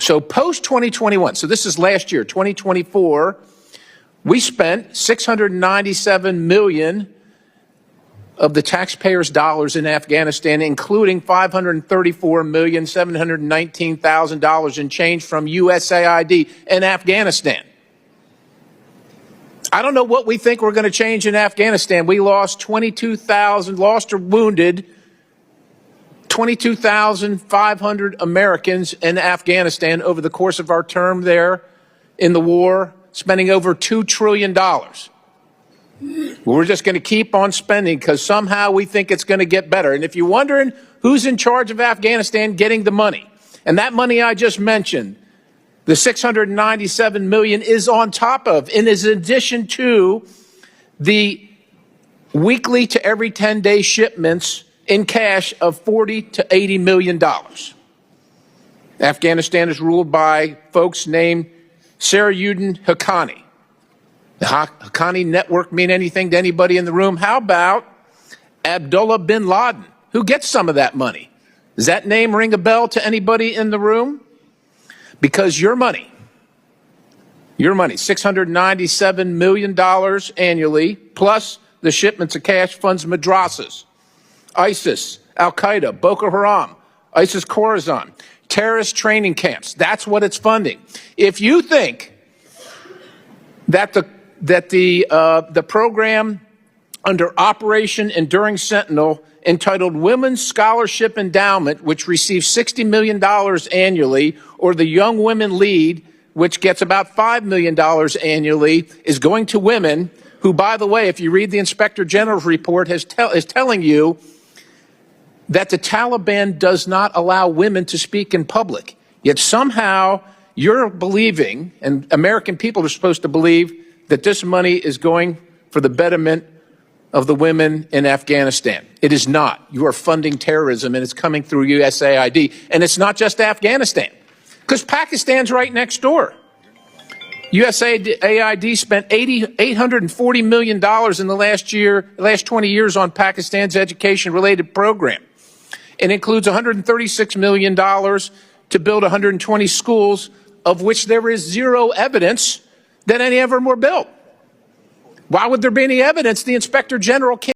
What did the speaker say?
So post-2021, so this is last year, 2024, we spent $697 million of the taxpayers' dollars in Afghanistan, including $534,719,000 in change from USAID in Afghanistan. I don't know what we think we're going to change in Afghanistan. We lost 22,000, lost or wounded 22,500 Americans in Afghanistan over the course of our term there in the war, spending over $2 trillion. We're just going to keep on spending because somehow we think it's going to get better. And if you're wondering who's in charge of Afghanistan getting the money, and that money I just mentioned, the $697 million is on top of, and is in addition to the weekly to every 10-day shipments in cash of $40 to $80 million. Afghanistan is ruled by folks named Sarajuddin Haqqani. The Haqqani network mean anything to anybody in the room? How about Abdullah bin Laden? Who gets some of that money? Does that name ring a bell to anybody in the room? Because your money, $697 million annually, plus the shipments of cash funds madrasas, ISIS, Al-Qaeda, Boko Haram, ISIS Khorasan, terrorist training camps. That's what it's funding. If you think that the program under Operation Enduring Sentinel entitled Women's Scholarship Endowment, which receives $60 million annually, or the Young Women Lead, which gets about $5 million annually, is going to women who, by the way, if you read the Inspector General's report, is telling you that the Taliban does not allow women to speak in public. Yet somehow you're believing, and American people are supposed to believe, that this money is going for the betterment of the women in Afghanistan. It is not. You are funding terrorism, and it's coming through USAID. And it's not just Afghanistan, because Pakistan's right next door. USAID spent $840 million in the last 20 years on Pakistan's education-related program. It includes $136 million to build 120 schools, of which there is zero evidence that any of them were built. Why would there be any evidence? The Inspector General can't